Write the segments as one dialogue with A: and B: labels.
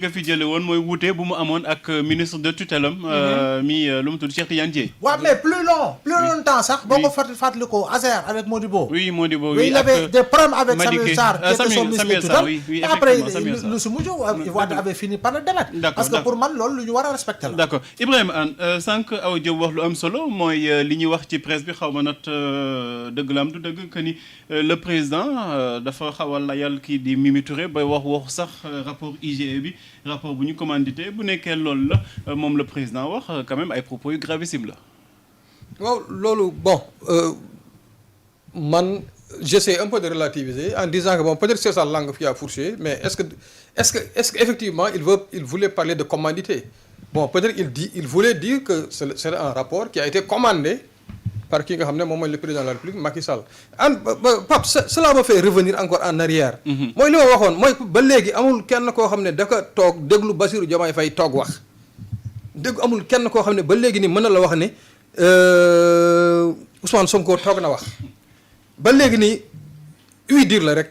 A: nga fi jële woon mooy wuute bu mu amoon ak ministre de tutelle am mi lu mu tudd Cheikh Tidiane Dièye.
B: waaw mais plus longtemps sax boo ko fàttali ko Azer avec Modibo.
A: oui Modibo
B: oui il avait des problèmes avec Samuel Sarr qui était son ministre de tutelle. Après lu si mujj Wade avait fini par le démettre. parce que pour man loolu lu ñu war a respecter la.
A: d'accord Ibrahima Anne sànq Awa Diop wax lu am solo mooy li ñuy wax ci presse bi xaw ma nag dëgg la am du dëgg que ni le président dafa xaw a layal kii di Mimi Touré ba wax sax rapport IGE bi. rapport bu ñu commandité bu nekkee loolu la moom le président wax quand même ay propos yu gravissime la.
C: waaw loolu bon man j'essaie un peu de relativiser en disant que bon peut-être c'est sa langue qui a fourché mais est-ce que effectivement il voulait parler de commandité bon peut-être il voulait dire que c'est un rapport qui a été commandé par ki nga xam ne moom mooy le président de la République Macky Sall Pape cela me fait revenir encore en arrière. mooy li ma waxoon mooy ba léegi amul kenn koo xam ne da ko toog déglu Bassirou Diomaye Faye toog wax amul kenn koo xam ne ba léegi ni mën na la wax ne Ousmane Sonko toog na wax ba léegi ni uy dire la rek.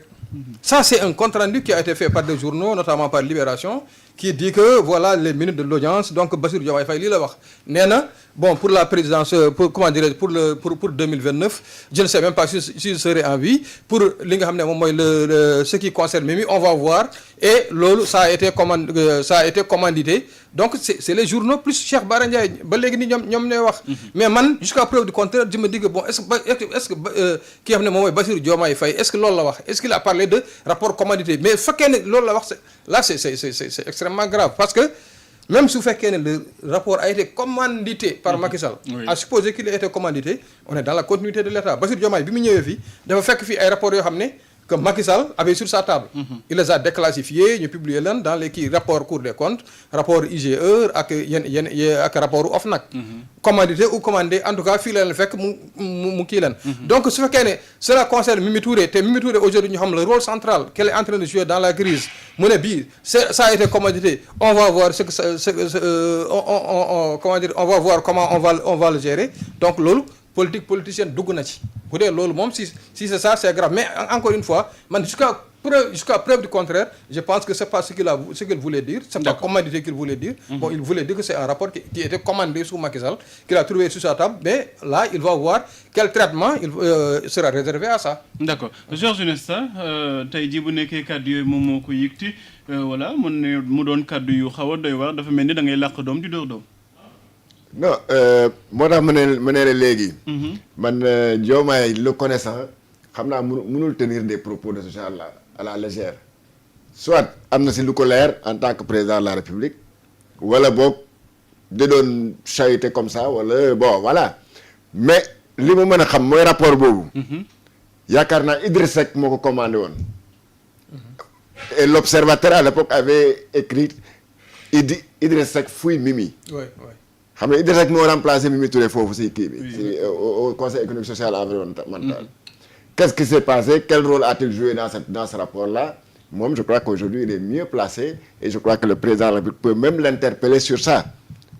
C: Ça c'est un compte rendu qui a été fait par des journaux notamment par Libération qui dit que voilà les minutes de l'audience donc Bassirou Diomaye Faye lii la wax nee na bon pour la présidence pour comment dirais-je pour 2029 je ne sais même pas si je serai en vie pour li nga xam ne moom mooy ce qui concerne Mimi on va voir et loolu ça a été commandité donc c'est les journaux plus Cheikh Bara Ndiaye ba léegi ni ñoom ñooy wax mais man jusqu'à preuve du contraire je me dis que bon est-ce que ki nga xam ne moom mooy Bassirou Diomaye Faye est-ce que loolu la wax est-ce qu'il a parlé de rapport commandité mais fekkee ne loolu la wax là c'est extrêmement grave parce que même su fekkee ne le rapport a été commandité par Macky Sall à supposer qu'il a été commandité on est dans la continuité de l'État Bassirou Diomaye bi mu ñëwee fii dafa fekk fii ay rapports yoo xam ne que Macky Sall avait sur sa table il les a déclassifiés ñu publier leen dans les kii rapport Cour des comptes rapport IGE ak yenn ak rapport OFNAC commandité ou commandé en tout cas fii la leen fekk mu kii leen donc su fekkee ne cela concerne Mimi Touré te Mimi Touré aujourd'hui ñu xam le rôle central qu'elle est en train de jouer dans la crise mu ne bii ça a été commandité on va voir on va voir comment on va le gérer donc loolu politicienne dugg na ci bu dee loolu moom si c'est ça c'est grave mais encore une fois man jusqu'à preuve du contraire je pense que c'est pas ce qu'il voulait dire c'est pas commandité qu'il voulait dire bon il voulait dire que c'est un rapport qui était commandé sous Macky Sall qu'il a trouvé sur sa table mais là il va voir quel traitement il sera réservé à ça
A: d'accord Georges Nesta tey jii bu nekkee kàddu yooyu moom moo ko yëgti voilà mu doon kàddu yu xaw a doy waar dafa mel ni da ngay làq doom di dóor doom
D: non moo tax ma ne la léegi man Diomaye le connaissant xam naa mënul tenir des propos de ce genre là à la légère soit am na si lu ko leer en tant que président de la République wala boog da doon chahuté comme ça wala bon voilà mais li mu mën a xam mooy rapport boobu yaakaar naa Idriss Seck moo ko commandé woon et l'Observateur à l'époque avait écrit Idriss Seck fouille Mimi xam nga Idriss Seck moo remplacé Mimi Touré foofu si kii bi si au conseil économique social et environnemental qu'est-ce qui s'est passé quel rôle a-t-il joué dans ce rapport-là moom je crois qu'aujourd'hui il est mieux placé et je crois que le président de la République peut même l'interpeller sur ça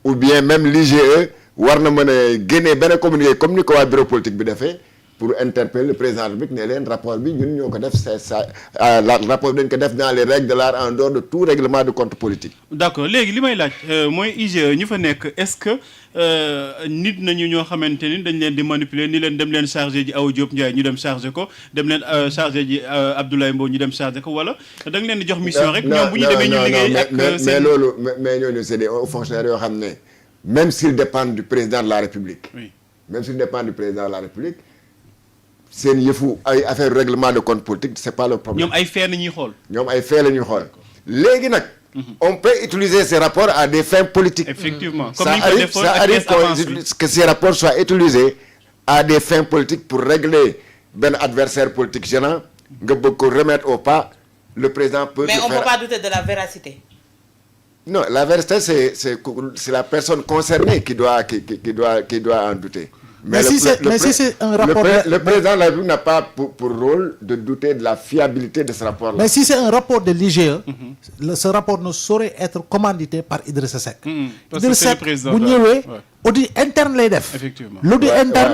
D: ou bien même l'IGE war na mën a génnee benn communiqué comme ni ko waa bureau politique bi defee pour interpeller le président de la République ne leen rapport bi ñun ñoo ko def c'est ça rapport bi dañ ko def dans les règles de l'art en dehors de tout règlement de compte politique.
A: d'accord léegi li may laaj mooy IGE ñu fa nekk est-ce que nit nañu ñoo xamante ni dañ leen di manipuler ni leen dem leen chargé ji Awa Diop Ndiaye ñu dem chargé ko dem leen chargé ji Abdoulaye Mbow ñu dem chargé ko wala da nga leen di jox mission rek. ñoom bu ñu demee ñu liggéey ak
D: mais loolu mais ñooñu c'est des fonctionnaires yoo xam ne même s'ils dépendent du président de la République.
A: oui
D: même s'ils dépendent du président de la République. seen yëfu ay affaire règlement de compte politique c'est pas le problème.
A: ñoom ay fait la ñuy xool.
D: ñoom ay fait la ñuy xool léegi nag. on peut utiliser ces rapports à des fins politiques.
A: effectivement
D: ça arrive que ces rapports soient utilisés à des fins politiques pour régler benn adversaire politique gênant nga bëgg ko remettre au pas le président peut.
E: mais on peut pas douter de la véracité.
D: non la véracité c'est la personne concernée qui doit en douter.
B: Mais si c'est un rapport
D: le président de la République n'a pas pour rôle de douter de la fiabilité de ce rapport-là.
B: Mais si c'est un rapport de l'IGE, ce rapport ne saurait être commandité par Idrissa Seck.
A: Parce que c'est le président
B: bu ñëwee audit interne lay def.
A: Effectivement.
B: L'audit interne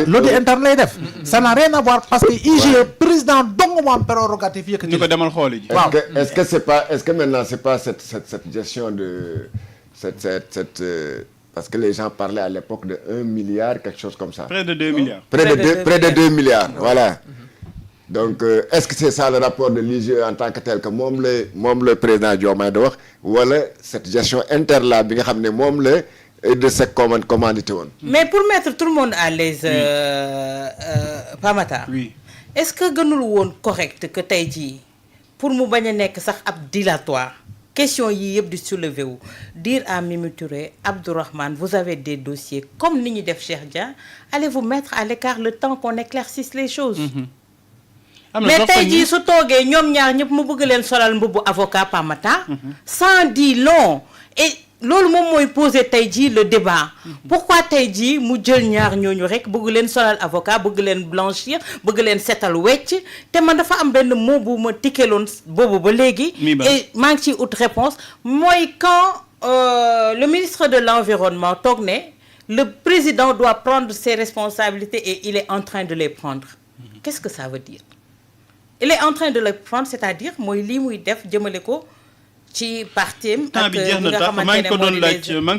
B: l'audit interne lay def. Ça n'a rien à voir parce que IGE président dong moo am prérogative yëkkati.
A: ñu ko demal xooli ji.
B: waaw
D: est-ce que maintenant c'est pas cette gestion de cette parce que les gens parlaient à l'époque de 1 milliard quelque chose comme ça.
A: Près de 2 milliards.
D: Près de 2 milliards, voilà. Donc est-ce que c'est ça le rapport de l'IGE en tant que tel que moom le président Diomaye di wax wala cette gestion interne là bi nga xam ne moom la de sa commandité woon.
E: Mais pour mettre tout le monde à l'aise, Pamata.
A: Oui.
E: Est-ce que gënul woon correct que tey jii pour mu bañ a nekk sax ab dilatoire question yii yëpp di soulever wu dire à Mimi Touré, Abdourahmane, vous avez des dossiers comme ni ñu def Cheikh Dia, allez vous mettre à l'écart le temps qu'on éclaircisse les choses. Mais tey jii su toogee ñoom ñaar ñëpp mu bëgg leen solal mbubbu avocat Pamata. Sans dire long et loolu moom mooy poser tey jii le débat. Pourquoi tey jii mu jël ñaar ñooñu rek bëgg leen solal avocat bëgg leen blanchir bëgg leen setal wecc te man dafa am benn mot bu ma tikkeloon boobu ba léegi. et maa ngi ciy ut réponse mooy quand le ministre de l'environnement toog ne le président doit prendre ses responsabilités et il est en train de les prendre. Qu'est-ce que ça veut dire? Il est en train de le prendre, c'est-à-dire mooy lii muy def jëmale ko ci partim
A: temps bi jeex na tax maa ngi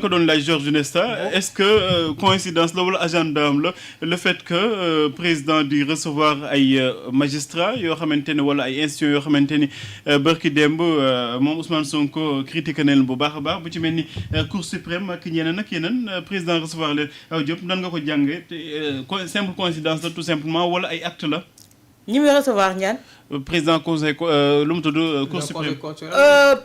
A: ko doon laaj Georges Nesta est-ce que coïncidence la wala agenda am la le fait que président di recevoir ay magistrats yoo xamante ne wala ay institutions yoo xamante ni bërki démb moom Ousmane Sonko critiqué na leen bu baax a baax bu ci mel ni Cour suprême ak ñeneen ak yeneen président recevoir leen aw Diop nan nga ko jàngee simple coïncidence la tout simplement wala ay acte la.
E: ñi muy recevoir ñaan
A: président conseil lu mu tudd Cour suprême.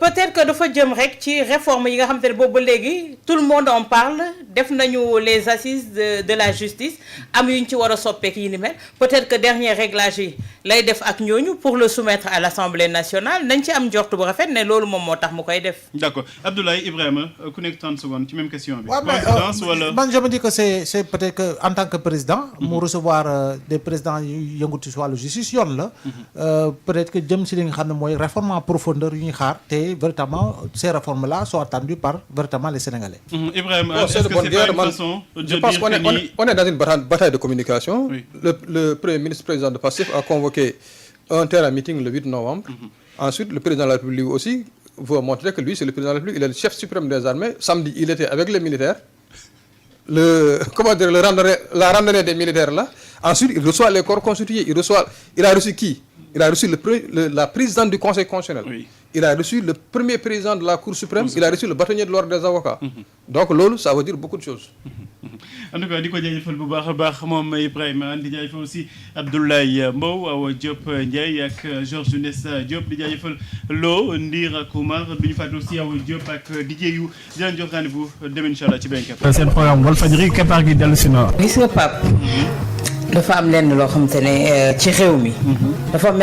E: Peut-être que dafa jëm rek ci réforme yi nga xam te ne boobu ba léegi tout le monde en parle def nañu les assises de la justice am yu ñu ci war a soppeek yi ni mel peut-être que dernier réglage yi lay def ak ñooñu pour le soumettre à l'Assemblée nationale nañ ci am njortu bu rafet ne loolu moom moo tax mu koy def.
A: D'accord Abdoulaye Ibrahima ku nekk 30 secondes ci même question bi.
B: waaw mais
A: wala
B: man je me dis que c'est peut-être que en tant que président. mu recevoir des présidents yu yëngatu ci wàllu justice yoon la. Peut-être que jëm si li nga xam ne mooy réforme en profondeur yu ñuy xaar te véritablement ces réformes là sont attendues par véritablement les Sénégalais.
A: Ibrahima est-ce que c'est pas une façon de dire que
C: on est dans une bataille de communication.
A: Oui.
C: Le premier ministre président de PASTEF a convoqué un terrain meeting le 8 novembre. Ensuite le président de la République aussi veut montrer que lui c'est le président de la République, il est le chef suprême des armées. Samedi il était avec les militaires. La randonnée des militaires là. Ensuite il reçoit les corps constitués, il a reçu qui? Il a reçu la présidente du Conseil constitutionnel.
A: Oui.
C: Il a reçu le premier président de la Cour suprême. Il a reçu le bâtonnier de l'ordre des avocats. Donc loolu ça veut dire beaucoup de choses.
A: En tout cas di ko jaajëfal bu baax a baax moom Ibrahima di jaajëfal aussi Abdoulaye Mbow Awa Diop Ndiaye ak Georges Nesta Diop di jaajëfal Lo Ndir ak Oumar du ñu fàtte aussi Awa Diop ak DJ yu di leen jox rendez-vous demain inchallah ci benn képp.
F: seen programme Walfadjri keppaar gi dellu si na.
E: Gis nga Pape dafa am lenn loo xamante ne ci réew mi dafa mel